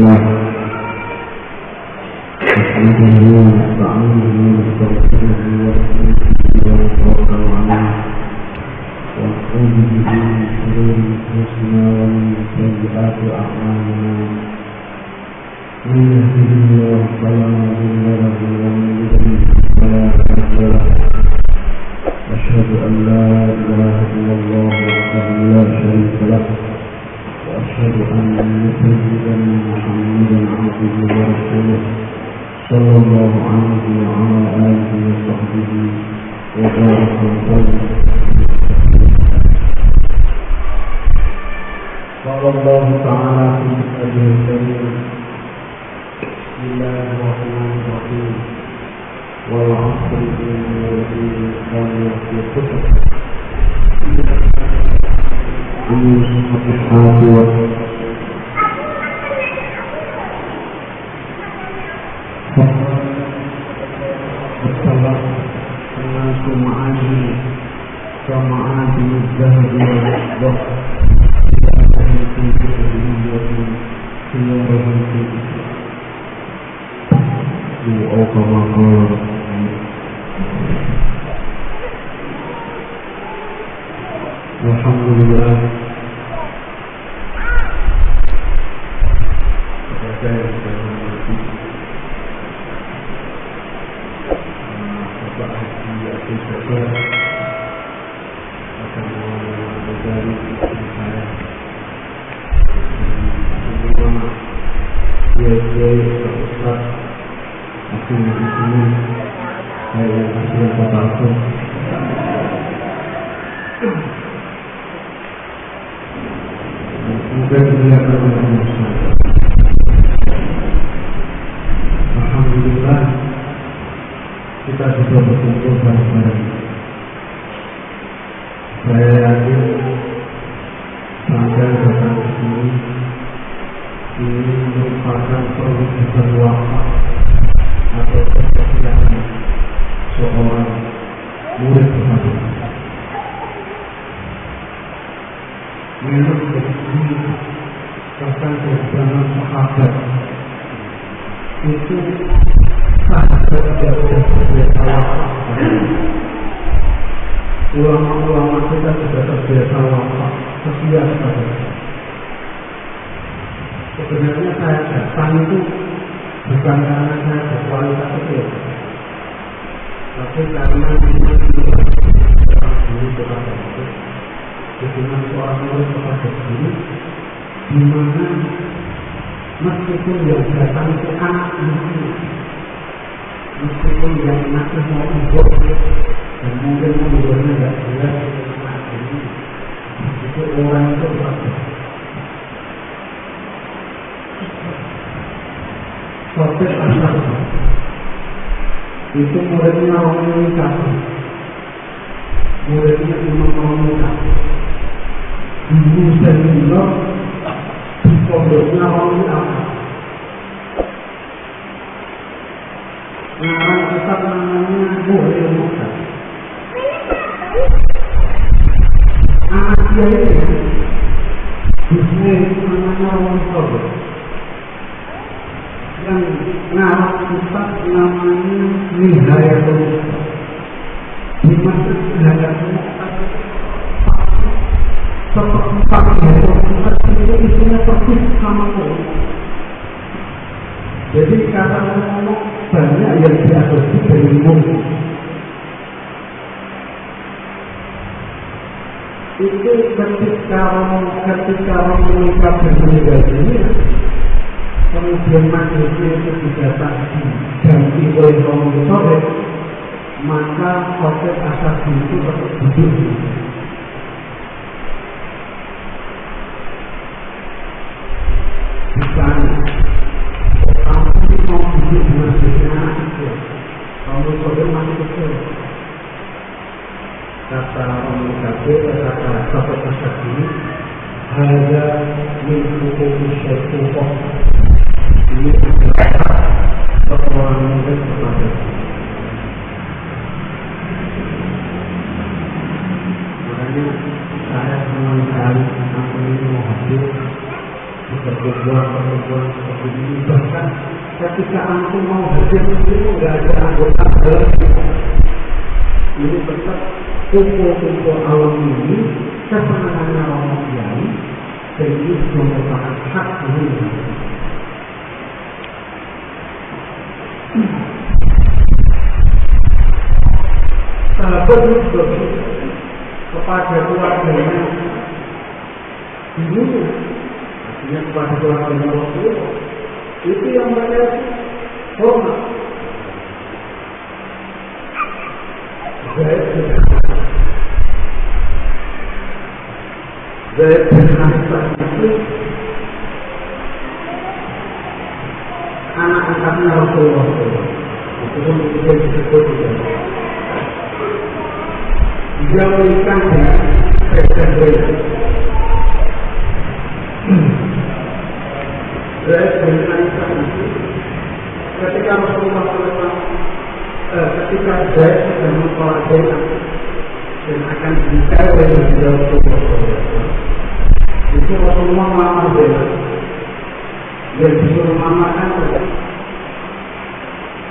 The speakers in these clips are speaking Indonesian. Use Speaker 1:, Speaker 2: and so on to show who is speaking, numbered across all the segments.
Speaker 1: لله نحمده ونستعينه ونستغفره ونتوكل عليه ونعوذ به من شرور انفسنا ومن سيئات اعمالنا من يهده الله فلا مضل له ومن يضلل فلا هادي له أشهد أن لا إله إلا الله وحده لا شريك له وأشهد أن سيدنا محمدا عبده ورسوله صلى الله عليه وعلى آله وصحبه وبارك وسلم. قال الله تعالى في كتابه الكريم بسم الله الرحمن الرحيم والعصر إن الإنسان لفي خسر عن الصفحات والسبب الناس معادن كمعادن الذهب والفضة في جاهلية خيارهم في أو كما قال الحمد لله. Alhamdulillah kita bisa berkumpul bareng-bareng. Saya yakin sampai datang ke sini ini merupakan perwujudan wafat atau persediaan seorang murid Muhammad. Memang begini, bahkan zaman sahabat itu sahabat yang terbiasa wafat. Ulama-ulama kita sudah terbiasa wafat, kesian saja. Sebenarnya saya datang itu bukan karena saya berkualitas kecil, tapi karena orang guru kepada itu, hubungan seorang murid kepada guru, di mana meskipun yang datang itu anak-anaknya, meskipun yang anaknya mau ibut dan mungkin ibutnya tidak jelas itu orang itu berapa? Sopir asal itu muridnya orang menikah, muridnya imam orang menikah, guru dan guru pondoknya orang menikah. Ngarang kitab namanya Muhyiddin Mukhtar. Anak dia itu bisnis namanya orang pondok. Yang ngarang kitab namanya Nihayatul Mukhtar. Dimaksud Nihayatul Mukhtar seperti Nihayatul Mukhtar itu isinya persis sama itu. Jadi kata ngomong banyak yang diadopsi dari ilmu. Itu ketika orang menikah dan meninggal dunia, kemudian manusia itu didatangi ganti oleh orang soleh, maka khotib asal itu tetap duduk. Misalnya, kamu mau duduk di masjidnya anak kecil, kamu soleh masih kecil. Kata orang kafir, kata khotib asal ini, ada mengikuti syaitan. Ini adalah seorang murid kepada makanya saya senang sekali aku ini mau hadir di pertemuan ketika antum mau hadir itu nggak ada anggota dalam ini tetap kumpul-kumpul alam ini kesenangannya orang Kiai dan ini merupakan hak ini. Sahabat Muslim kepada keluarganya dirinya, artinya kepada keluarganya Rasulullah, itu yang mereka hormat. Zaid bin Haritha itu anak angkatnya Rasulullah. Itu pun disebut juga. Dia menikah dengan Zaid. Zaid bin Haritha itu ketika Rasulullah SAW ketika Zaid sudah menolak Zainab dan akan dinikahi oleh Rasulullah SAW, itu Rasulullah melamar Zainab. Dia disuruh memakan saja.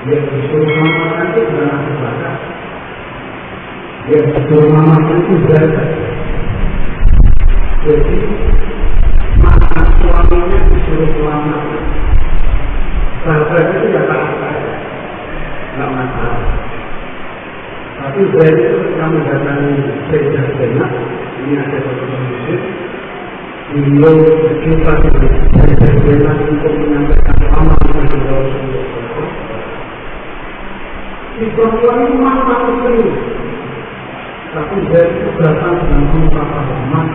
Speaker 1: Dia disuruh memakan itu bukan ibadah. Dia disuruh memakan itu ibadah. Jadi makan suaminya disuruh melamar. Sahabat itu ya tak apa, nggak masalah. Tapi Zaid itu ketika mendatangi Sayyidah Zainab, ini ada satu masjid, beliau berjumpa dengan Sayyidah Zainab untuk menyampaikan amal kepada Rasulullah. Si perempuan itu mampu sekali, tapi Zaid itu datang dengan muka hormat,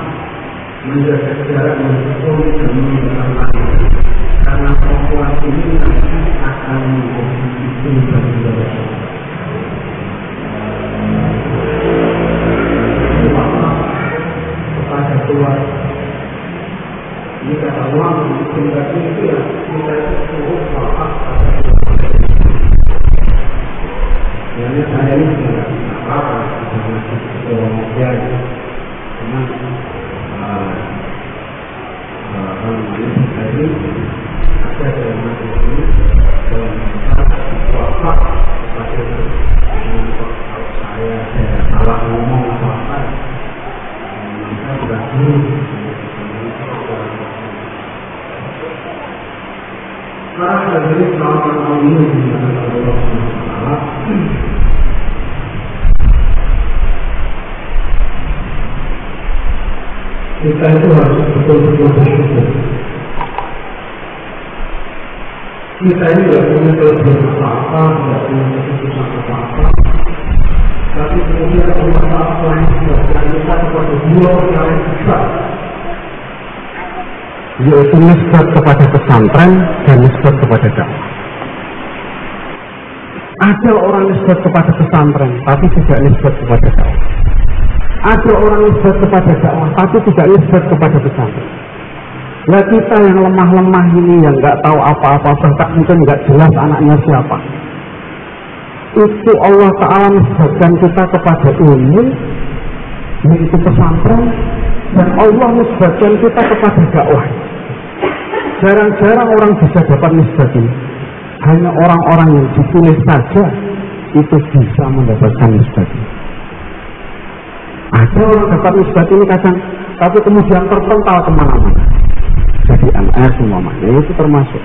Speaker 1: menjaga jarak menghukum dan menghormati, karena perempuan ini nanti akan menjadi istri bagi Rasulullah. Kepada keluarga ini kata Allah mencintai itu ya kita itu suruh maaf pada keluarga. Jadi saya ini tidak apa-apa dengan orang muda karena dari ada dalam hati ini dalam kita puasa pada kalau saya salah ngomong apa-apa maka berarti para hadirin kawan-kawan ini dimuliakan Allah Subhanahu. Kita itu harus betul-betul bersyukur. Kita ini tidak punya kelebihan apa-apa, tidak punya keputusan apa-apa, tapi kemudian Allah Ta'ala mengingatkan kita kepada dua perkara yang besar, yaitu nisbat kepada pesantren dan nisbat kepada dakwah. Ada orang nisbat kepada pesantren, tapi tidak nisbat kepada dakwah. Ada orang nisbat kepada dakwah, tapi tidak nisbat kepada pesantren. Nah kita yang lemah-lemah ini, yang nggak tahu apa-apa, bahkan mungkin nggak jelas anaknya siapa, itu Allah Ta'ala nisbatkan kita kepada ilmu, yaitu pesantren, dan Allah nisbatkan kita kepada dakwah. Jarang-jarang orang bisa dapat nisbat ini. Hanya orang-orang yang ditulis saja itu bisa mendapatkan nisbat ini. Ada orang dapat nisbat ini kadang, tapi kemudian terpental kemana-mana. Jadi MS umpamanya itu termasuk.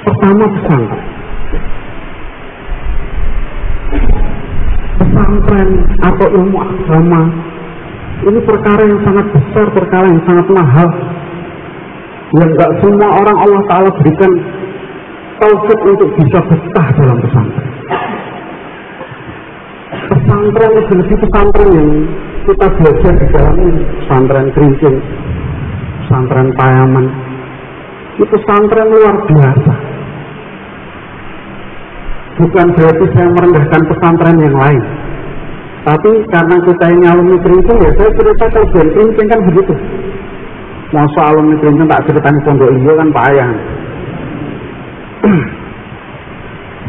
Speaker 1: Pertama pesantren. Pesantren atau ilmu agama ini perkara yang sangat besar, perkara yang sangat mahal, yang gak semua orang Allah Ta'ala berikan taufik untuk bisa betah dalam pesantren. Pesantren itu lebih pesantren yang kita belajar di dalam ini, pesantren Kerincing, pesantren Payaman, itu pesantren luar biasa. Bukan berarti saya merendahkan pesantren yang lain, tapi karena kita ini alumni Kerincing, ya saya cerita kalau dari Kerincing kan begitu. Masa alumni Kerincing tak ceritain Pondok Indah kan payah.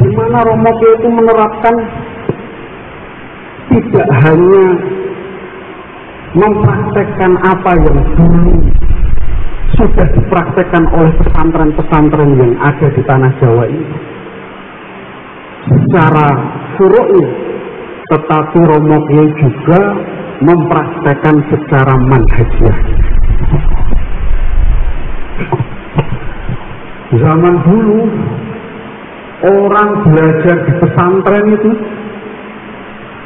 Speaker 1: Di mana Romo itu menerapkan tidak hanya mempraktekkan apa yang dulu sudah dipraktekkan oleh pesantren-pesantren yang ada di tanah Jawa ini secara furu'nya, tetapi Romo Kiai juga mempraktekkan secara manhajiyah. Zaman dulu orang belajar di pesantren itu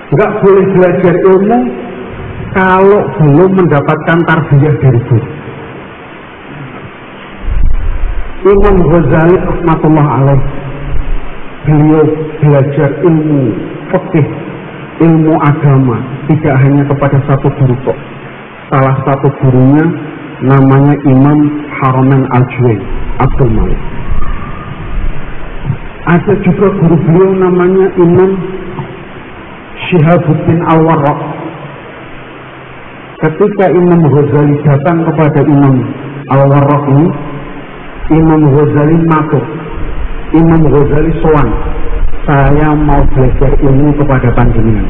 Speaker 1: nggak boleh belajar ilmu kalau belum mendapatkan tarbiyah dari guru. Imam Ghazali rahmatullah alaih, beliau belajar ilmu fikih, ilmu agama tidak hanya kepada satu guru kok. Salah satu gurunya namanya Imam Haramain Al-Juwaini Abdul Malik. Ada juga guru beliau namanya Imam Syihabuddin Al-Warraq. Ketika Imam Ghazali datang kepada Imam Al-Warraq ini, Imam Ghazali matur, Imam Ghazali sowan, saya mau belajar ilmu kepada panjenengan.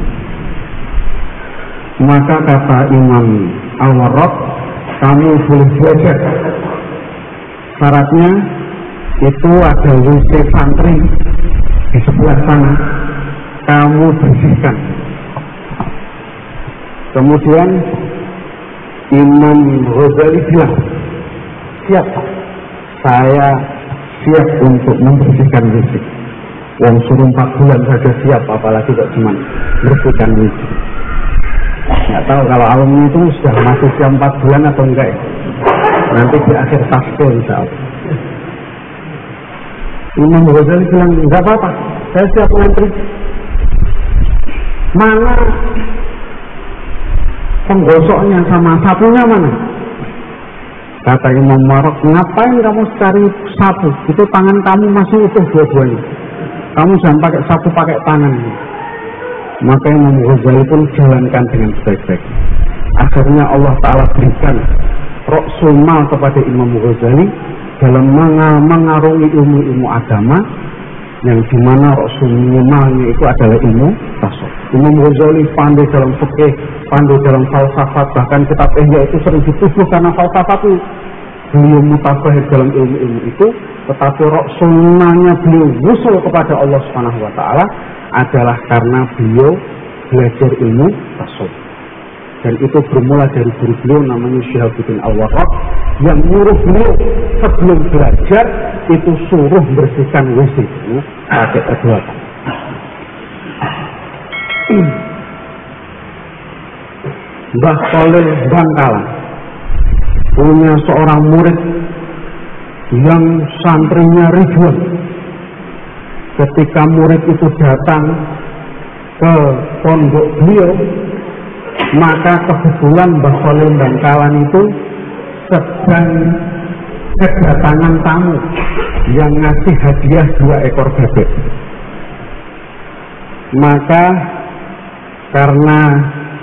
Speaker 1: Maka kata Imam Al-Warraq, kamu boleh belajar. Syaratnya itu ada WC santri di sebelah sana, kamu bersihkan. Kemudian Imam Ghazali bilang, siap, saya siap untuk membersihkan WC. Wong suruh 4 bulan saja siap, apalagi kok cuma bersihkan WC. Nggak tahu kalau alumni itu sudah masuk siap 4 bulan atau enggak ya. Nanti di akhir tasbih insya Allah. Imam Ghazali bilang, enggak apa-apa, saya siap ngantri. Mana penggosoknya sama sapunya mana? Kata Imam Warraq, ngapain kamu cari sapu? Itu tangan kamu masih utuh dua-duanya. Kamu jangan pakai sapu, pakai tangan. Maka Imam Ghazali pun jalankan dengan baik-baik. Akhirnya Allah Ta'ala berikan Ra'sul Mal kepada Imam Ghazali dalam mengarungi ilmu-ilmu agama, yang dimana Ra'sul Malnya itu adalah ilmu tasawuf. Imam Ghazali pandai dalam fikih, pandai dalam falsafat, bahkan kitab Ihya itu sering dituduh karena falsafatnya. Beliau mutabahir dalam ilmu-ilmu itu, tetapi Ra'sul Malnya beliau wusul kepada Allah Subhanahu wa Ta'ala adalah karena beliau belajar ilmu tasawuf. Dan itu bermula dari guru beliau namanya Syihabuddin Al-Warraq, yang nyuruh beliau sebelum belajar itu suruh bersihkan WC pakai kedua. Mbah Khalil Bangkalan punya seorang murid yang santrinya ribuan. Ketika murid itu datang ke pondok beliau, maka kebetulan Mbah Khalil Bangkalan itu sedang kedatangan tamu yang ngasih hadiah 2 ekor bebek. Maka karena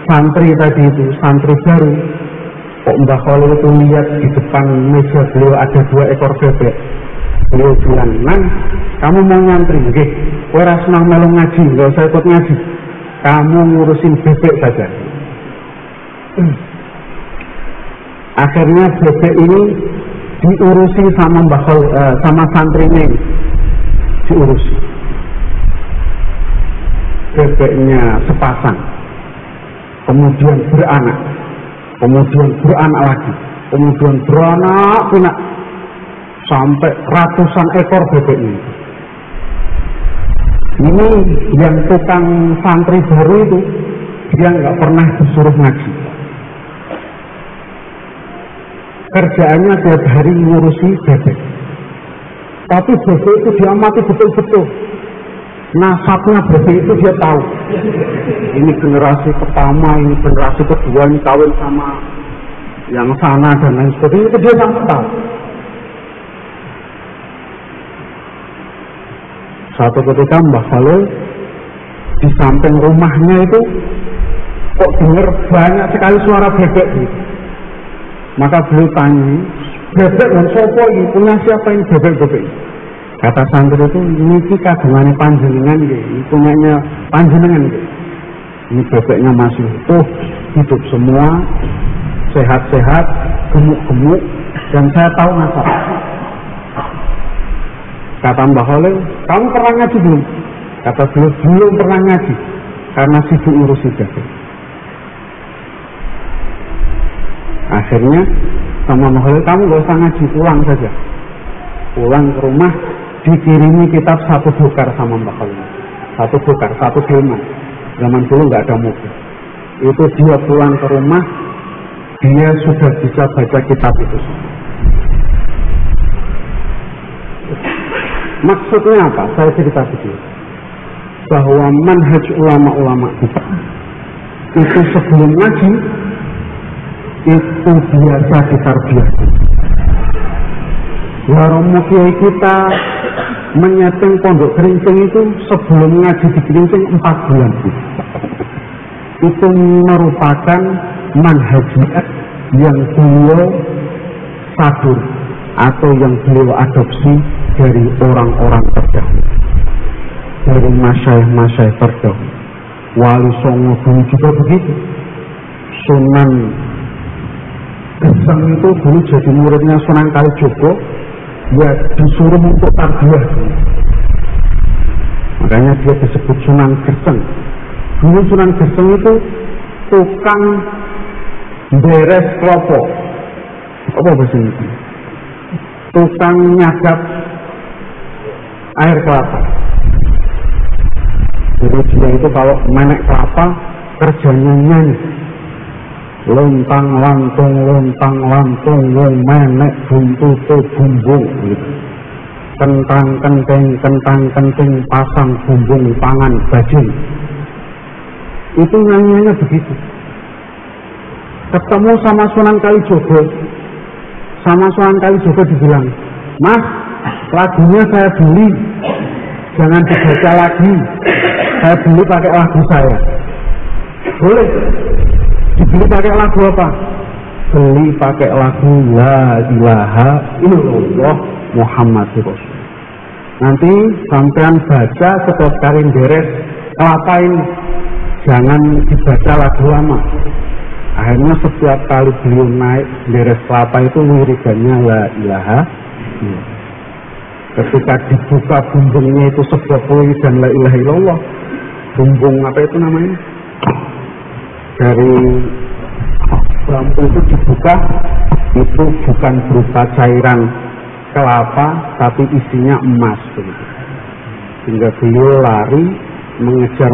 Speaker 1: santri tadi itu santri baru, kok Mbah Khalil itu lihat di depan meja beliau ada 2 ekor bebek. Beliau bilang, "Nang, kamu mau nyantri? Nggih, kowe ora seneng melu ngaji, enggak usah ikut ngaji. Kamu ngurusin bebek saja." Akhirnya bebek ini diurusi sama Mbah Khalil, sama santrinya ini. Diurusi. Bebeknya sepasang. Kemudian beranak. Kemudian beranak lagi. Kemudian beranak pinak. Sampai ratusan ekor bebek ini. Ini yang tukang santri baru itu, dia nggak pernah disuruh ngaji. Kerjaannya tiap hari ngurusi bebek. Tapi bebek itu dia amati betul-betul. Nasabnya bebek itu dia tahu. Ini generasi pertama, ini generasi kedua, ini kawin sama yang sana dan lain sebagainya, itu dia sangat tahu. Suatu ketika Mbah Khalil di samping rumahnya itu kok dengar banyak sekali suara bebek gitu. Maka beliau tanya, bebek dan sopo ini punya siapa ini bebek-bebek? Kata santri itu, ini kagungannya panjenengan, ini punyanya panjenengan. Ini bebeknya masih utuh, hidup semua, sehat-sehat, gemuk-gemuk, dan saya tahu masak. Kata Mbah Khalil, kamu pernah ngaji belum? Kata beliau, belum pernah ngaji, karena sibuk ngurusi daging. Akhirnya sama Mbah Khalil, kamu gak usah ngaji, pulang saja. Pulang ke rumah, dikirimi kitab satu bukar sama Mbah Khalil. Satu bukar, satu delman. Zaman dulu nggak ada mobil. Itu dia pulang ke rumah, dia sudah bisa baca kitab itu. Maksudnya apa? Saya cerita begini, bahwa manhaj ulama-ulama kita itu sebelum ngaji itu biasa ditarbiah. Romo kiai kita menyeting pondok kerincing itu sebelum ngaji di kerincing 4 bulan. Itu merupakan manhajiyat yang beliau sadur atau yang beliau adopsi dari orang-orang terdahulu, dari masyayikh terdahulu. Wali Songo dulu juga begitu. Sunan Geseng itu dulu jadi muridnya Sunan Kalijogo, ya disuruh untuk tarbiyah. Makanya dia disebut Sunan Geseng. Dulu Sunan Geseng itu tukang beres klopo. Apa bahasa ini? Tukang nyadap air kelapa. Jadi dia itu kalau menek kelapa kerjanya nyanyi. Lontang lantung wong menek buntutu bumbung gitu. Kentang kenting pasang bumbung pangan bajing. Itu nyanyiannya begitu. Ketemu sama Sunan Kalijogo, dibilang, Mas, lagunya saya beli, jangan dibaca lagi, saya beli pakai lagu saya. Boleh? Dibeli pakai lagu apa? Beli pakai lagu La ilaha illallah Muhammadur Rasul. Nanti sampean baca setiap kali beres kelapain, jangan dibaca lagu lama. Akhirnya setiap kali beliau naik beres kelapa itu wiridannya La ilaha illallah. Ketika dibuka bumbungnya itu sebuah wiridan La ilaha illallah. Bumbung apa itu namanya? Dari bambu itu dibuka, itu bukan berupa cairan kelapa tapi isinya emas begitu. Sehingga beliau lari mengejar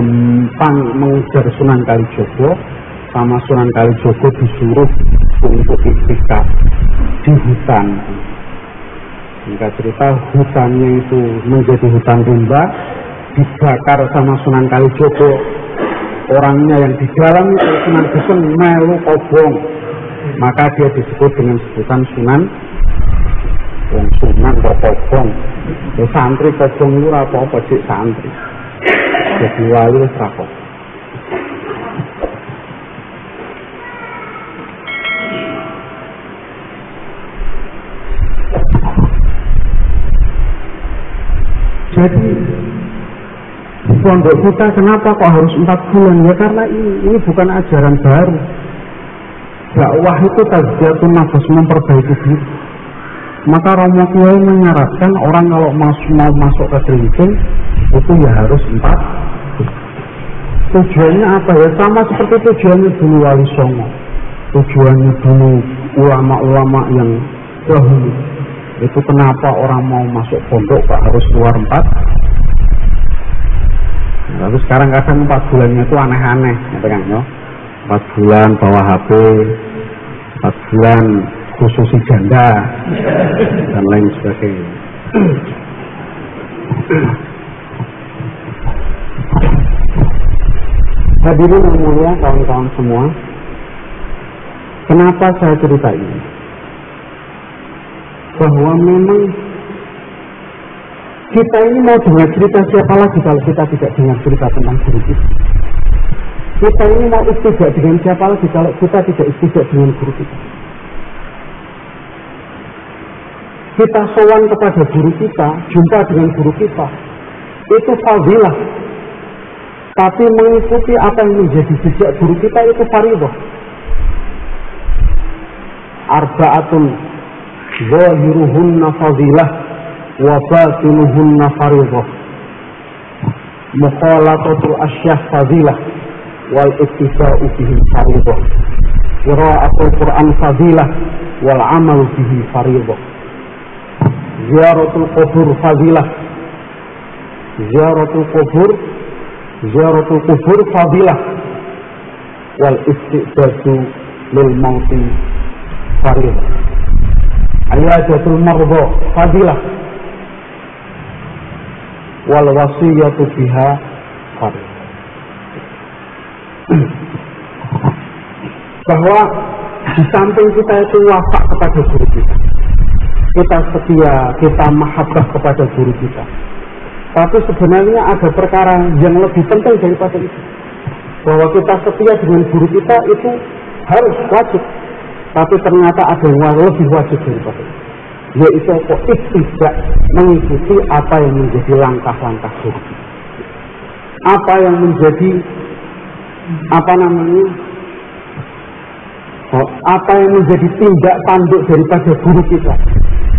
Speaker 1: Sunan Kalijogo, sama Sunan Kalijogo disuruh untuk iktikaf di hutan. Sehingga cerita hutannya itu menjadi hutan rimba, dibakar sama Sunan Kalijogo. Orangnya yang di dalam itu Sunan Geseng melu kobong, maka dia disebut dengan sebutan Sunan. Wong Sunan kok kobong, santri kobong itu apa cik santri, jadi wali serapok. Jadi pondok kita kenapa kok harus 4 bulan? Ya karena ini bukan ajaran baru. Dakwah itu tazkiyatun nafs, memperbaiki diri. Maka Romo Kiai menyarankan orang kalau mau masuk ke kerincing itu ya harus 4. Tujuannya apa ya? Sama seperti tujuannya dulu Wali Songo, tujuannya dulu ulama-ulama yang dahulu. Itu kenapa orang mau masuk pondok kok harus keluar 4. Lalu sekarang kadang 4 bulannya itu aneh-aneh, kan, ya? 4 bulan bawa HP, 4 bulan khususi janda, dan lain sebagainya. Hadirin yang mulia, kawan-kawan semua, kenapa saya cerita ini? Bahwa memang kita ini mau dengar cerita siapa lagi kalau kita tidak dengar cerita tentang guru kita. Kita ini mau istijak dengan siapa lagi kalau kita tidak istijak dengan guru kita. Kita sowan kepada guru kita, jumpa dengan guru kita, itu fadilah. Tapi mengikuti apa yang menjadi jejak guru kita itu fardhu. Arba'atun zahiruhunna fadilah wa batinuhunna fardhu. Mukhalatatul asyah fadilah wal ittiba'u bihi fardhu. Qira'atul Qur'an fadilah wal amal bihi fardhu. Ziyaratul qubur fadilah. Ziyaratul qubur fadilah wal istidadu lil mauti fardhu. Ayadatul marḍa fadilah wal wasiyatu biha fardhu. Bahwa di samping kita itu wafak kepada guru kita setia, kita mahabbah kepada guru kita, tapi sebenarnya ada perkara yang lebih penting daripada itu. Bahwa kita setia dengan guru kita itu harus wajib, tapi ternyata ada yang lebih wajib daripada itu, yaitu tidak mengikuti apa yang menjadi langkah-langkah guru kita, apa yang menjadi apa yang menjadi tindak tanduk daripada guru kita,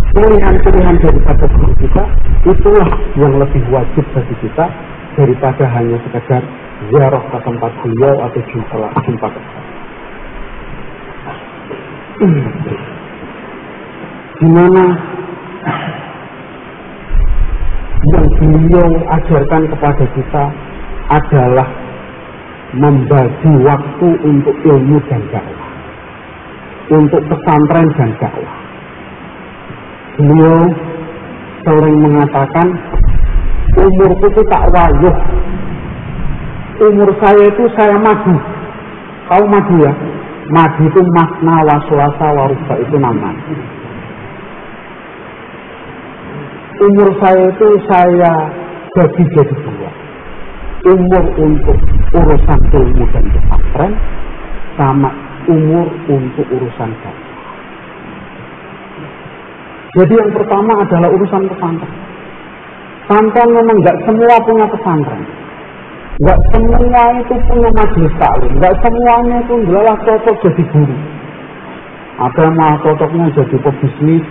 Speaker 1: pilihan-pilihan daripada guru kita, itulah yang lebih wajib bagi kita daripada hanya sekedar ziarah ke tempat beliau atau jumpa ke dimana yang beliau ajarkan kepada kita adalah membagi waktu untuk ilmu dan dakwah, untuk pesantren dan dakwah. Beliau sering mengatakan, umurku itu tak wayuh, umur saya itu saya madu. Kau madu ya? Madu itu makna wasulasa waruba, itu nama. Umur saya itu saya bagi jadi dua. Umur untuk urusan ilmu dan pesantren, sama umur untuk urusan dakwah. Jadi yang pertama adalah urusan pesantren. Pesantren memang nggak semua punya pesantren, nggak semua itu punya majelis taklim, nggak semuanya itu adalah cocok jadi guru. Ada yang malah cocoknya jadi pebisnis,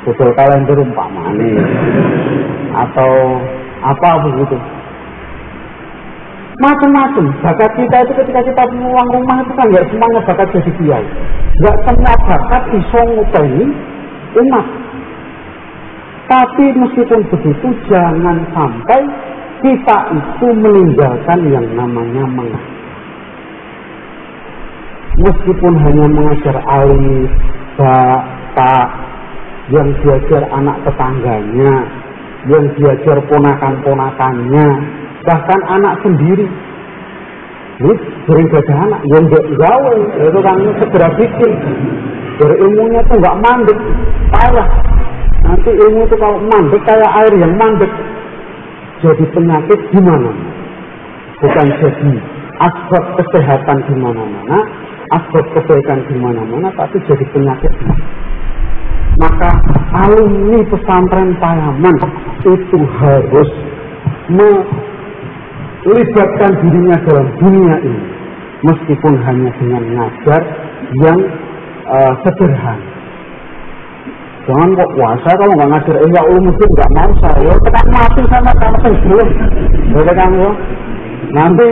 Speaker 1: betul kalender umpamane, atau apa begitu. Macam-macam. Bakat kita itu ketika kita pulang rumah itu kan nggak semuanya bakat jadi kiai, nggak semua bakat bisa ngupeni umat. Tapi meskipun begitu, jangan sampai kita itu meninggalkan yang namanya mengajar. Meskipun hanya mengajar alif, pak, yang diajar anak tetangganya, yang diajar ponakan-ponakannya, bahkan anak sendiri. Ini sering ada anak yang gawe, itu kan segera bikin. Dari ilmunya itu nggak mandek, parah. Nanti ilmu itu kalau mandek kayak air yang mandek, jadi penyakit di mana-mana. Bukan jadi asbab kesehatan di mana-mana, asbab kebaikan di mana-mana, tapi jadi penyakit. Maka alumni pesantren Payaman itu harus melibatkan dirinya dalam dunia ini, meskipun hanya dengan ngajar yang sederhana. Jangan kok, wah saya kalau nggak ngajar Ihya Ulumuddin nggak mau saya, tekan mati sama kamu sebelum, boleh kan ya? Nanti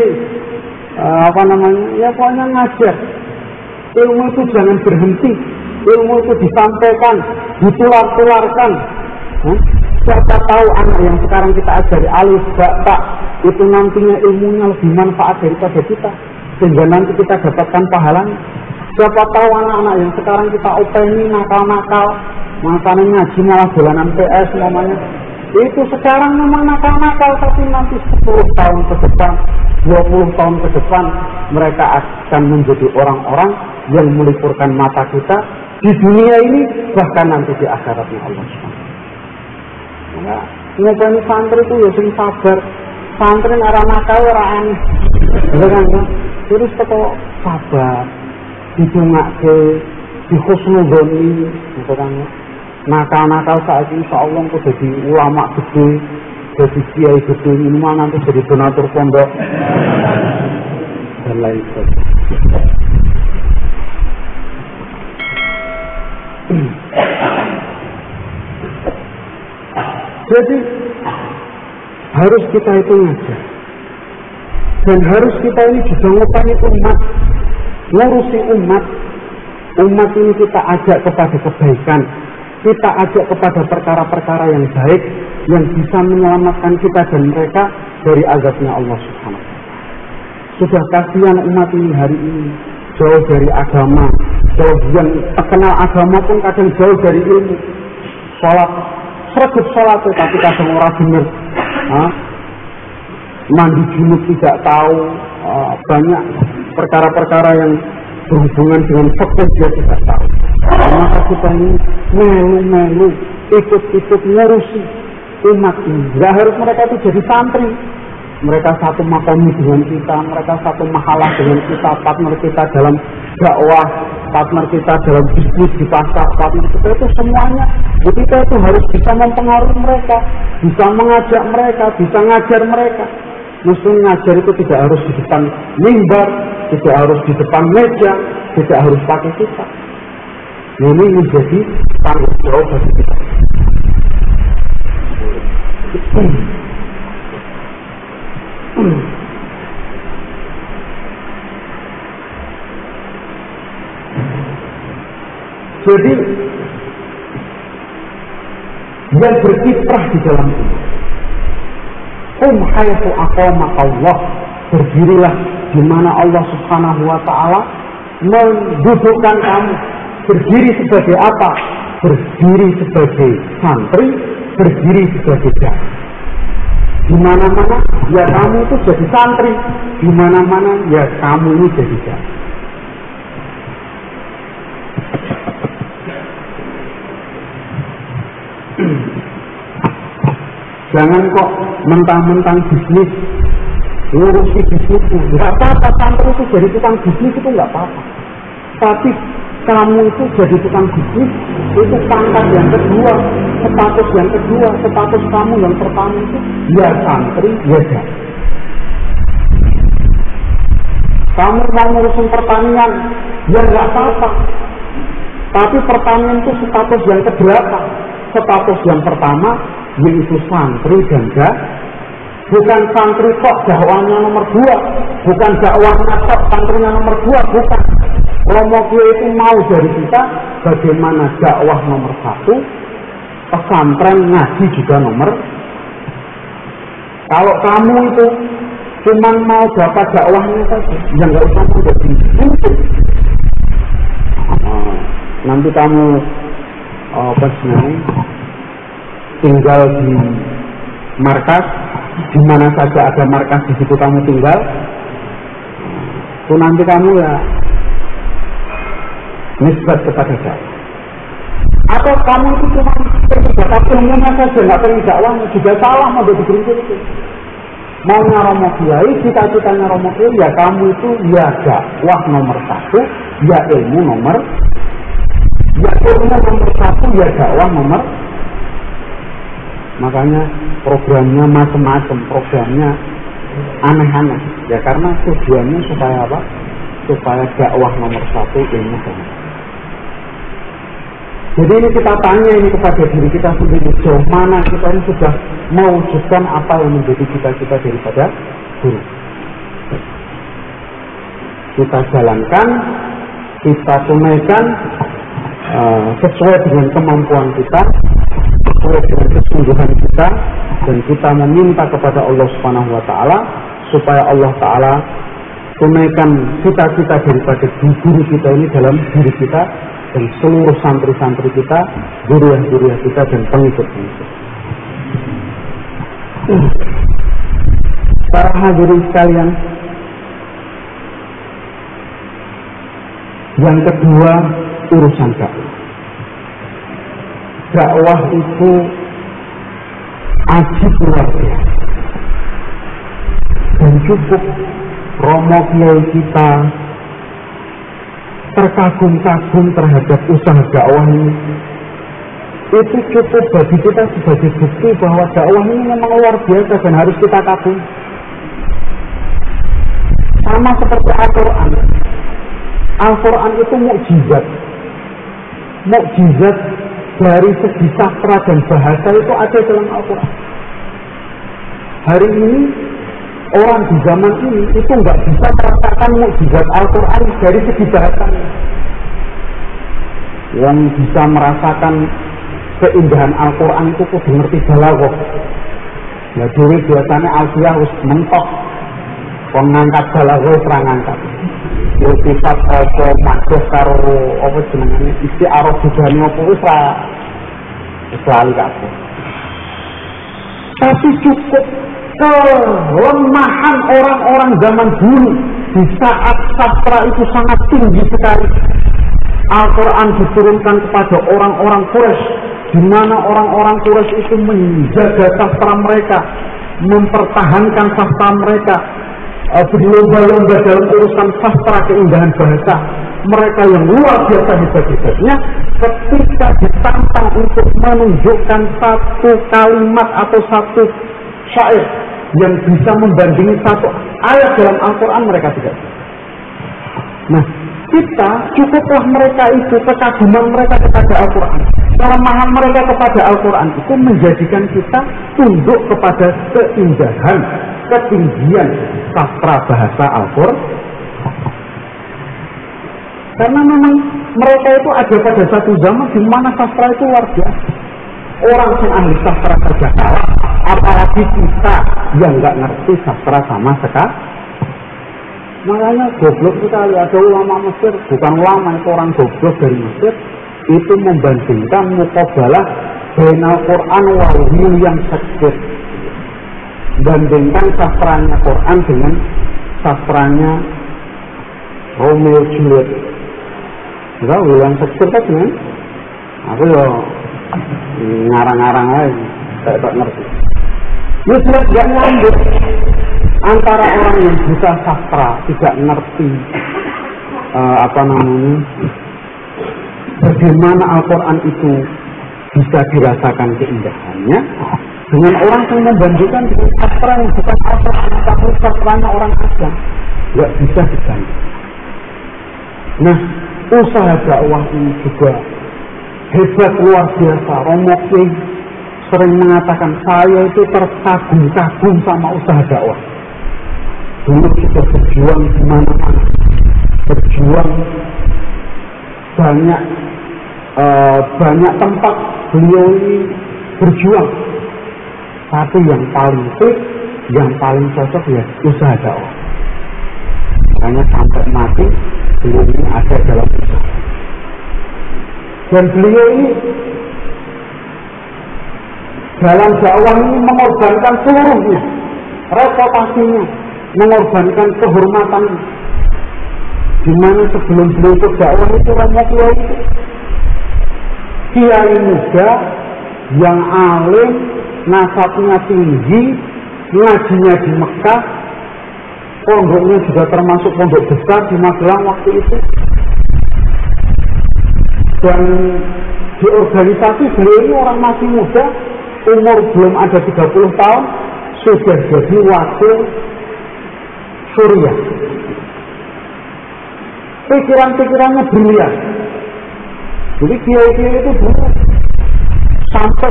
Speaker 1: ya pokoknya ngajar. Ilmu itu jangan berhenti, ilmu itu disampaikan, ditular-tularkan. Siapa tahu anak yang sekarang kita ajari alif, ba, itu nantinya ilmunya lebih manfaat daripada kita, sehingga nanti kita dapatkan pahalanya. Siapa tahu anak-anak yang sekarang kita openi nakal-nakal, makanya ngaji malah dolanan PS namanya, itu sekarang memang nakal-nakal, tapi nanti 10 tahun ke depan, 20 tahun ke depan, mereka akan menjadi orang-orang yang melipurkan mata kita di dunia ini, bahkan nanti di akhiratnya Allah SWT. Nah, ngajari santri itu ya sing sabar, santri arah nakal arah aneh, terus tetap sabar, dijungake, dihusnudoni, nakal-nakal saat ini insya Allah kok jadi ulama gede, jadi kiai gede ini nanti jadi donatur pondok dan lain sebagainya. Jadi harus kita itu ngajar, dan harus kita ini juga ngupayain umat, ngurusi umat. Umat ini kita ajak kepada kebaikan, kita ajak kepada perkara-perkara yang baik yang bisa menyelamatkan kita dan mereka dari azabnya Allah Subhanahu wa ta'ala. Sudah kasihan umat ini hari ini jauh dari agama, jauh yang terkenal agama pun kadang jauh dari ilmu. Sholat, sergap sholat tapi kadang orang benar. Mandi junub tidak tahu, banyak perkara-perkara yang berhubungan dengan fikih dia tidak tahu. Maka kita ini melu-melu ikut-ikut ngurusi umat ini. Tidak harus mereka itu jadi santri. Mereka satu makomi dengan kita, mereka satu mahalah dengan kita, partner kita dalam dakwah, partner kita dalam bisnis di pasar, partner kita itu semuanya. Jadi kita itu harus bisa mempengaruhi mereka, bisa mengajak mereka, bisa ngajar mereka. Mesti ngajar itu tidak harus di depan mimbar, tidak harus di depan meja, tidak harus pakai kitab. Ini menjadi tanggung jawab bagi kita. Jadi yang berkiprah di dalam ini, haitsu aqamaka Allah, berdirilah di mana Allah Subhanahu wa ta'ala mendudukkan kamu. Berdiri sebagai apa? Berdiri sebagai santri, berdiri sebagai da'i. Di mana-mana ya kamu itu jadi santri, di mana-mana ya kamu ini jadi da'i. Jangan kok mentang-mentang bisnis, ngurusi bisnisnya. Nggak apa-apa, santri itu jadi tukang bisnis itu nggak apa-apa. Tapi kamu itu jadi tukang bisnis, itu pangkat yang kedua, status yang kedua. Status kamu yang pertama itu ya santri, ya da'i. Kamu mau ngurusin pertanian, ya nggak apa-apa. Tapi pertanian itu status yang keberapa? Status yang pertama yaitu santri dan da'i. Bukan santri kok dakwahnya nomor 2, bukan dakwahnya kok santrinya nomor 2, bukan. Romo Kiai itu mau dari kita bagaimana dakwah nomor 1, pesantren ngaji juga nomor. Kalau kamu itu cuman mau dapat dakwahnya saja, ya nggak usah menjadi pemimpin. Nanti kamu tinggal di markas, di mana saja ada markas di situ kamu tinggal. Itu nanti kamu ya nisbat kepada dakwah. Atau kamu itu cuma dapat ilmunya saja, nggak perlu dakwahnya, juga salah mau jadi prinsip itu. Maunya Romo Kiai, cita-citanya Romo Kiai, ya kamu itu ya dakwah nomor 1, ya ilmu nomor, ya ilmu nomor 1, ya dakwah nomor. Makanya programnya macam-macam, programnya aneh-aneh. Ya karena tujuannya supaya apa? Supaya dakwah nomor 1, ilmu nomor. Jadi ini kita tanya ini kepada diri kita sendiri, sejauh mana kita ini sudah mewujudkan apa yang menjadi cita-cita daripada guru. Kita jalankan, kita tunaikan sesuai dengan kemampuan kita, sesuai dengan kesungguhan kita, dan kita meminta kepada Allah Subhanahu wa ta'ala supaya Allah ta'ala tunaikan cita-cita daripada guru kita ini dalam diri kita dan seluruh santri-santri kita, guru-guru kita dan pengikut-pengikut. Para hadirin sekalian, yang kedua urusan dakwah. Dakwah itu ajib luar biasa, dan cukup Romo Kiai kita terkagum-kagum terhadap usaha dakwah ini. itu cukup bagi kita sebagai bukti bahwa dakwah ini memang luar biasa dan harus kita kagumi. Sama seperti Al-Quran. Al-Quran itu mukjizat. Mukjizat dari segi sastra dan bahasa itu ada dalam Al-Quran. Hari ini orang di zaman ini itu nggak bisa merasakan mukjizat Al-Quran dari segi bahasanya. Yang bisa merasakan keindahan Al-Quran itu kudu ngerti balaghah. Ya dhewe biasanya alfiah wis mentok. Kon ngangkat balaghah ora ngangkat. Yo sifat apa maksud karo apa jenenge istiarah budane apa wis ra lali kabeh. Tapi cukup kelemahan orang-orang zaman dulu di saat sastra itu sangat tinggi sekali. Al-Quran diturunkan kepada orang-orang Quraisy, di mana orang-orang Quraisy itu menjaga sastra mereka, mempertahankan sastra mereka, berlomba-lomba dalam urusan sastra keindahan bahasa. Mereka yang luar biasa hebat-hebatnya ketika ditantang untuk menunjukkan satu kalimat atau satu syair yang bisa membandingi satu ayat dalam Al-Quran, mereka tidak. Nah, kita cukuplah mereka itu, kekaguman mereka kepada Al-Quran, kelemahan mereka kepada Al-Quran itu menjadikan kita tunduk kepada keindahan, ketinggian sastra bahasa Al-Quran. Karena memang mereka itu ada pada satu zaman di mana sastra itu luar biasa. Orang yang ahli sastra saja kalah, apalagi kita yang nggak ngerti sastra sama sekali. Makanya goblok sekali ada ulama Mesir, bukan ulama itu orang goblok dari Mesir, itu membandingkan muqabalah bainal Quran wal yang sakit. Bandingkan sastranya Quran dengan sastranya Romeo Juliet. Enggak, William Shakespeare kan? Aku ya ngarang-ngarang aja, tak ngerti. Ini sudah tidak nyambut antara orang yang buta sastra, tidak ngerti bagaimana Al-Quran itu bisa dirasakan keindahannya, dengan orang yang membandingkan dengan sastra yang bukan Al-Quran, tapi sastranya orang asing, nggak bisa diganding. Nah, usaha dakwah ini juga hebat luar biasa. Romo Kiai sering mengatakan saya itu terkagum-kagum sama usaha dakwah. Dulu kita berjuang di mana-mana, berjuang banyak tempat beliau ini berjuang. Tapi yang paling fit, yang paling cocok ya usaha dakwah. Makanya sampai mati beliau ini ada dalam usaha. Dan beliau ini dalam dakwah ini mengorbankan seluruhnya, reputasinya, mengorbankan kehormatan. Di mana sebelum beliau ikut dakwah itu Romo Kiai itu kiai muda yang alim, nasabnya tinggi, ngajinya di Mekah, pondoknya juga termasuk pondok besar di Magelang waktu itu. Dan di organisasi beliau ini orang masih muda, umur belum ada 30 tahun, sudah jadi wakil Suriah. Pikiran-pikirannya brilian. Jadi kiai-kiai itu dulu sampai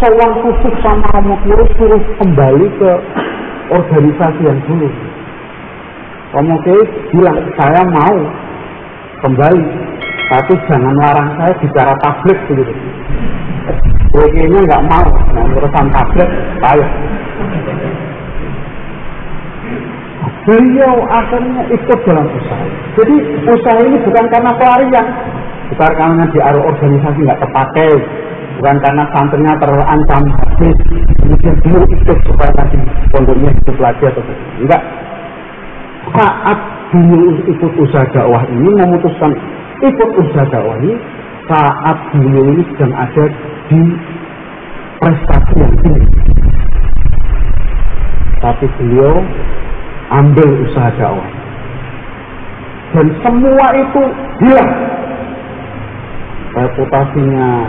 Speaker 1: sowan khusus sama Romo Kiai suruh kembali ke organisasi yang dulu. Romo Kiai bilang, saya mau kembali, tapi jangan larang saya bicara tablet begitu. Kiai-kiainya nggak mau, urusan tablet payah. Beliau akhirnya ikut dalam usaha. Jadi usaha ini bukan karena pelarian, bukan karena di organisasi nggak terpakai, bukan karena santrinya terancam habis, kemudian beliau ikut supaya nanti pondoknya hidup lagi atau tidak. Enggak. Saat beliau ikut usaha dakwah ini, memutuskan ikut usaha dakwah ini, saat beliau ini sedang ada di prestasi yang tinggi. Tapi beliau ambil usaha dakwah. Dan semua itu hilang. Reputasinya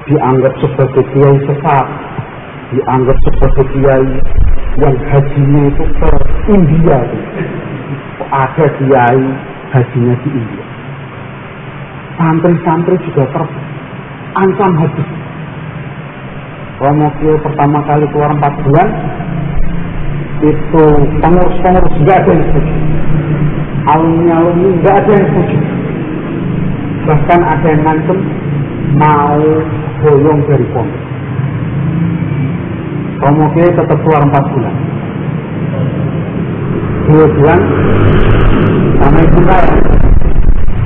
Speaker 1: dianggap sebagai kiai sesat, dianggap sebagai kiai yang hajinya itu ke India. Ada kiai hajinya di India. Santri-santri juga terancam habis. Romo Kiai pertama kali keluar 4 bulan, itu pengurus-pengurus nggak ada yang setuju, alumni-alumni nggak ada yang setuju, bahkan ada yang ngancem mau boyong dari pondok. Romo Kiai tetap keluar 4 bulan. 2 bulan sama ibu saya,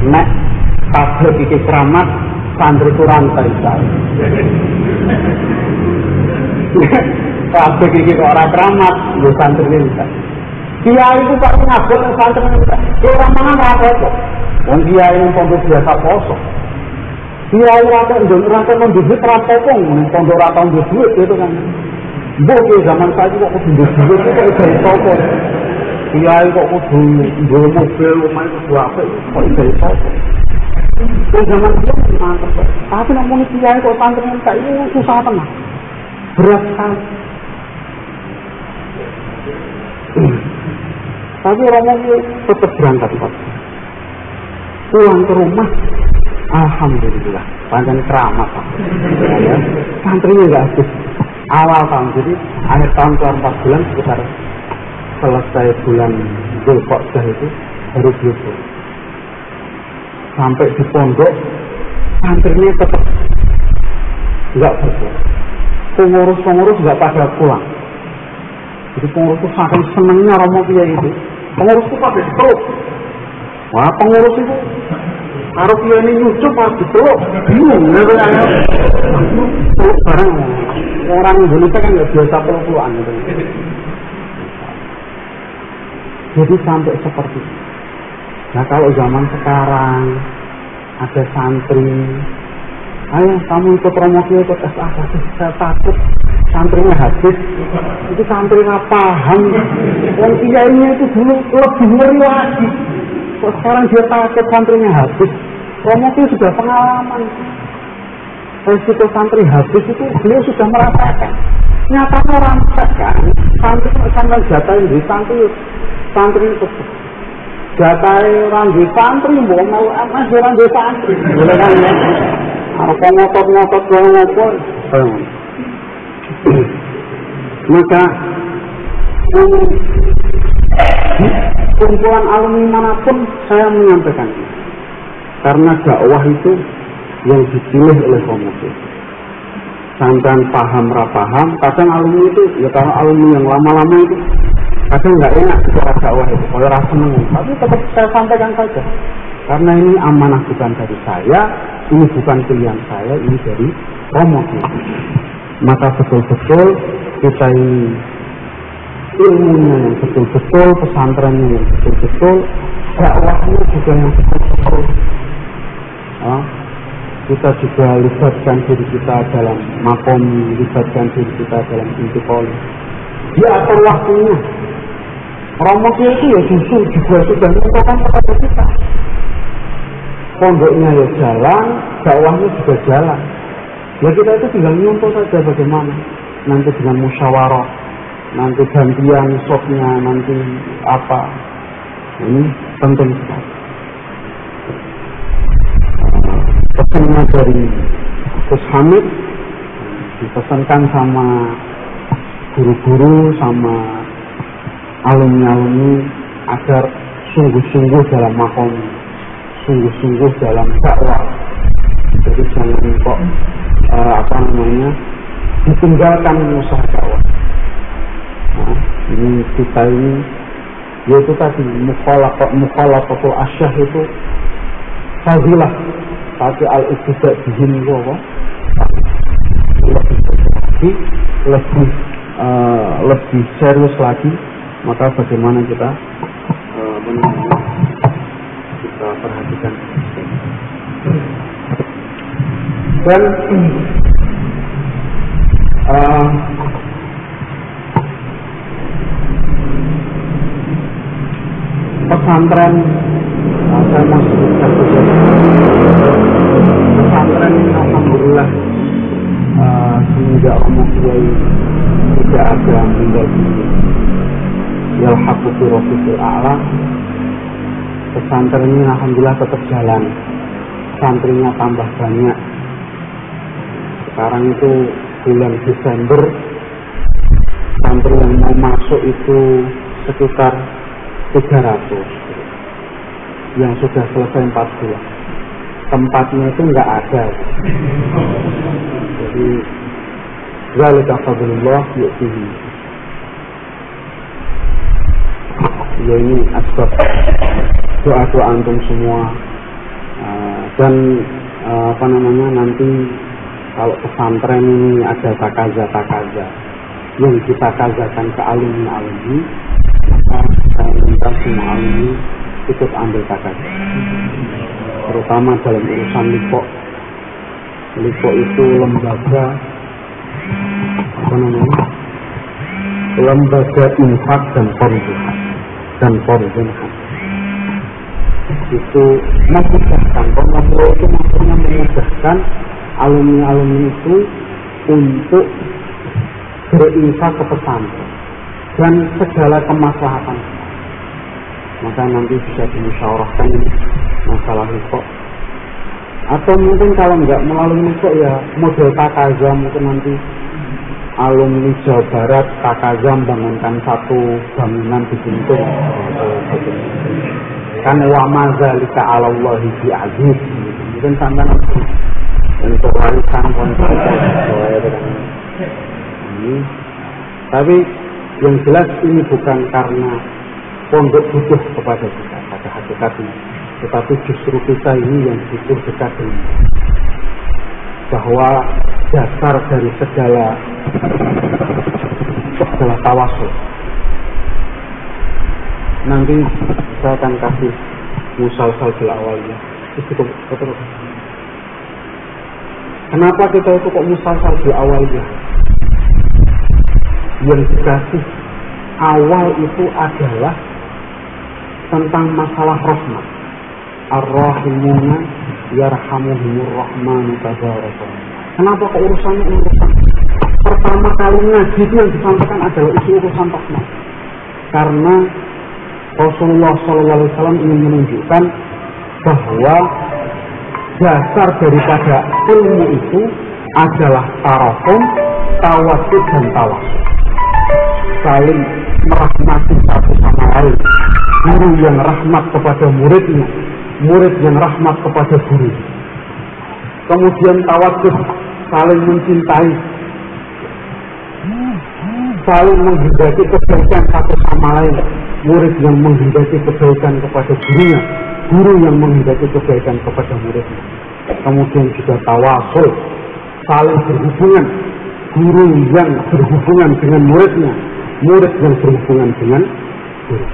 Speaker 1: nek tablet iki keramat, santri kurang tahu. Tablet iki kok ora keramat, yo santri ini. Kiai itu kok ngabot santri ini. Orang mangan ora apa-apa. Wong kiai ini pondok biasa poso. Kiai rata duit rapopo, pondok rata duit itu kan. Mbok zaman saiki kok kudu duit itu kok iso popo. Kiai kok kudu nggo mobil omah kudu apik kok iso popo. Zaman itu mantep. Tapi namun kiai kok santri tak itu susah tenan. Berat sekali. Tapi orang itu tetap berangkat Pak. Pulang ke rumah, alhamdulillah, panjang keramat Pak. Ya, santrinya nggak habis. Awal tahun, jadi akhir tahun keluar 4 bulan sekitar selesai bulan Zulqa'dah itu baru beliau. Sampai di pondok, santrinya tetap nggak berpulang. Pengurus-pengurus nggak pada pulang. Jadi pengurus itu saking senangnya Romo Kiai itu. Pengurus itu pada diteluk. Wah pengurus itu karo Kiai ini nyucup pas diteluk. Bingung. Teluk bareng. Orang Indonesia kan nggak biasa peluk-pelukan gitu. Jadi sampai seperti itu. Nah kalau zaman sekarang ada santri, ayo kamu ikut Romo Kiai ikut SA, saya takut santrinya habis. Itu santri nggak paham. Yang kiainya itu dulu lebih ngeri lagi. Kok sekarang dia takut santrinya habis. Romo Kiai sudah pengalaman. Resiko santri habis itu beliau sudah merasakan. Nyatanya rampet kan. Santri sampai jatahin di santri itu. Jatahin orang di santri, mau masih orang di santri. Boleh kan ya? Apa ngotot-ngotot ngopor. Maka kumpulan alumni manapun saya menyampaikan ini. Karena dakwah itu yang dipilih oleh komunitas. Sampai paham rapaham, kadang alumni itu ya kalau alumni yang lama-lama itu kadang nggak enak bicara dakwah itu, kalau rasa seneng. Tapi tetap saya sampaikan saja. Karena ini amanah bukan dari saya, ini bukan pilihan saya, ini dari Romo. Maka betul-betul kita ini ilmunya yang betul-betul, pesantrennya yang betul-betul, dakwahnya juga yang betul-betul. Kita juga libatkan diri kita dalam makom, libatkan diri kita dalam intikal. Diatur waktunya. Romo itu ya justru juga sudah menentukan kepada kita. Pondoknya ya jalan, dakwahnya juga jalan. Ya kita itu tinggal nyontoh saja bagaimana. Nanti dengan musyawarah, nanti gantian shotnya, nanti apa. Ini penting sekali. Pesannya dari Gus Hamid dipesankan sama guru-guru, sama alumni-alumni agar sungguh-sungguh dalam makom, sungguh-sungguh dalam dakwah. Jadi jangan kok ditinggalkan usaha dakwah. Nah, ini kita ini yaitu tadi mukhalaqatul asyah itu fadilah. Tapi al-ibtidak bihim itu apa? Lebih serius lagi. Maka bagaimana kita kita perhatikan. Dan pesantren saya masuk pesantren alhamdulillah tidak romo kiai, tidak ada menjadi yalhaqu fi rafiqil a'la. Pesantren ini alhamdulillah tetap jalan, santrinya tambah banyak. Sekarang itu bulan Desember, santri yang mau masuk itu sekitar 300, yang sudah selesai 42. Tempatnya itu nggak ada. Jadi zalika fadlullah yu'tihi. Ya ini asbab doa-doa antum semua, dan nanti kalau pesantren ini ada takaza yang kita kazakan ke alumni, maka saya minta semua alumni ikut ambil takaza, terutama dalam urusan LIPO. LIPO itu lembaga lembaga infak dan korban itu memudahkan. Pengobrol itu maksudnya memudahkan alumni itu untuk berinfak ke pesantren dan segala kemaslahatan. Maka nanti bisa dimusyawarahkan masalah LIPO. Atau mungkin kalau nggak melalui LIPO ya model takaza, mungkin nanti alumni Jawa Barat takaza membangunkan satu bangunan di Gunung. Kan wa mazalika 'alallahi bi'aziz. Mungkin sampai untuk warisan tapi yang jelas ini bukan karena pondok butuh kepada kita pada hakikatnya, tetapi justru kita ini yang butuh dekat dengan bahwa dasar dari segala tawasul. Nanti saya akan kasih musalsal bil awalnya. Itu betul. Kenapa kita itu kok musalsal bil awalnya? Yang dikasih awal itu adalah tentang masalah rahmat. Ar-rahimuna yarhamuhumur rahmanu tabaraka. Kenapa kok urusannya pertama kali ngaji itu yang disampaikan adalah isu urusan rahmat? Karena Rasulullah SAW ingin menunjukkan bahwa dasar daripada ilmu itu adalah tarahum, tawassud dan tawasul. Saling merahmati satu sama lain. Guru yang rahmat kepada muridnya, murid yang rahmat kepada guru. Kemudian tawassud, saling mencintai, saling menghendaki kebaikan satu sama lain. Murid yang menghendaki kebaikan kepada gurunya, guru yang menghendaki kebaikan kepada muridnya. Kemudian juga tawasul, saling berhubungan, guru yang berhubungan dengan muridnya, murid yang berhubungan dengan guru.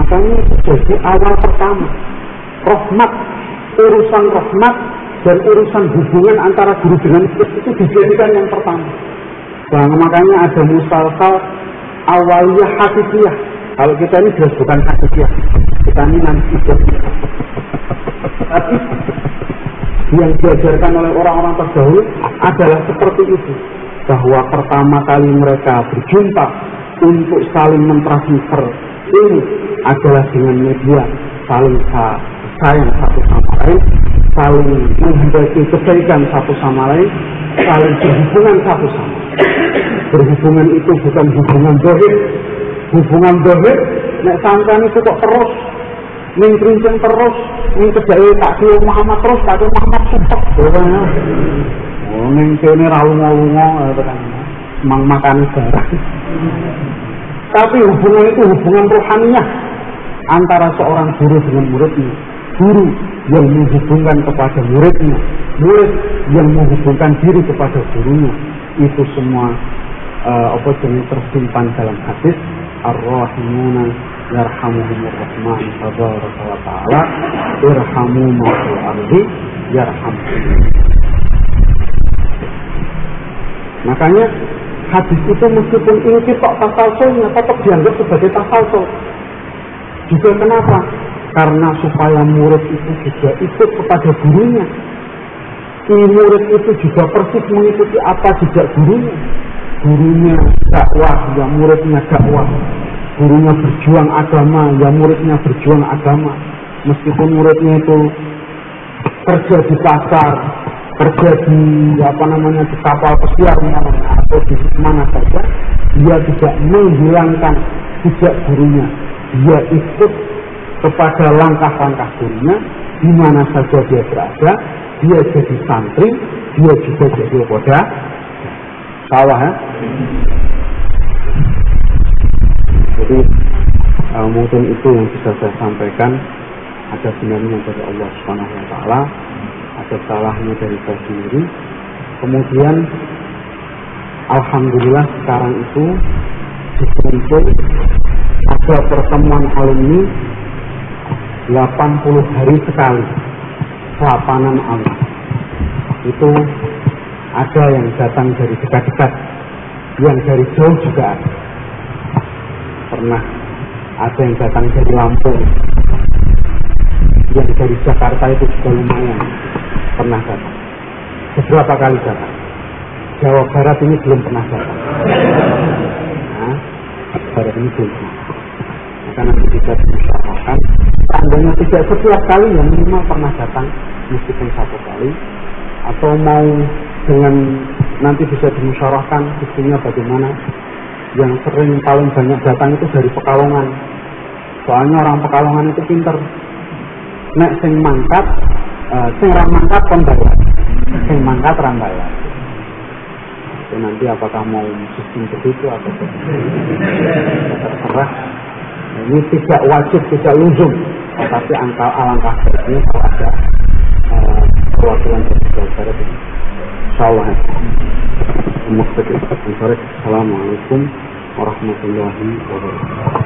Speaker 1: Makanya jadi awal pertama rahmat, urusan rahmat dan urusan hubungan antara guru dengan murid itu dijadikan yang pertama. Nah, makanya ada musalsal awalnya hakikiyah. Kalau kita ini jelas bukan hakikiyah, kita ini nanti tapi yang diajarkan oleh orang-orang terdahulu adalah seperti itu, bahwa pertama kali mereka berjumpa untuk saling mentransfer ini adalah dengan media saling sayang satu sama lain, saling menghendaki kebaikan satu sama lain, saling berhubungan satu sama lain. Berhubungan itu bukan hubungan zahir. Hubungan zahir nek sampean itu kok terus ning krincing terus ning kedai Pak Muhammad terus Pak Muhammad supek doang. Oh ning kene ra lunga-lunga tekan mang makan barang. Tapi hubungan itu hubungan rohaniah antara seorang guru dengan muridnya. Guru yang menghubungkan kepada muridnya, murid yang menghubungkan diri kepada gurunya. Itu semua tersimpan dalam hadis ar-rahimuna yarhamuhumur rahman tabaraka wa ta'ala irhamu man fil ardi yarhamkum. Makanya hadis itu meskipun ini tok tasalsulnya tetap dianggap sebagai tasalsul. Juga kenapa? Karena supaya murid itu juga ikut kepada gurunya, si murid itu juga persis mengikuti apa jejak gurunya. Gurunya dakwah, ya muridnya dakwah. Gurunya berjuang agama, ya muridnya berjuang agama. Meskipun muridnya itu kerja di pasar, kerja di di kapal pesiar atau di mana saja, dia tidak menghilangkan jejak gurunya. Dia ikut kepada langkah-langkah gurunya di mana saja dia berada. Dia jadi santri, dia juga jadi koda sawah ya. Jadi mungkin itu yang bisa saya sampaikan. Ada benarnya dari Allah Subhanahu wa taala, ada salahnya dari saya sendiri. Kemudian alhamdulillah sekarang itu dibentuk ada pertemuan alumni 80 hari sekali, kelapanan Allah. Itu ada yang datang dari dekat-dekat, yang dari jauh juga ada. Pernah ada yang datang dari Lampung, yang dari Jakarta itu juga lumayan pernah datang. Beberapa kali datang. Jawa Barat ini belum pernah datang. Nah, Barat ini belum pernah. Maka nanti bisa dimusyawarahkan. Tandanya tidak setiap kali, ya minimal pernah datang meskipun satu kali. Atau mau dengan nanti bisa dimusyawarahkan buktinya bagaimana. Yang sering paling banyak datang itu dari Pekalongan. Soalnya orang Pekalongan itu pinter. Nek sing mangkat, sing ra mangkat kon bayar. Sing mangkat ra bayar. Jadi nanti apakah mau sistem begitu atau terserah. Ini tidak wajib, tidak luzum, tapi alangkah baiknya kalau ada perwakilan dari Jawa Barat ini. Insyaallah. Assalamualaikum warahmatullahi wabarakatuh.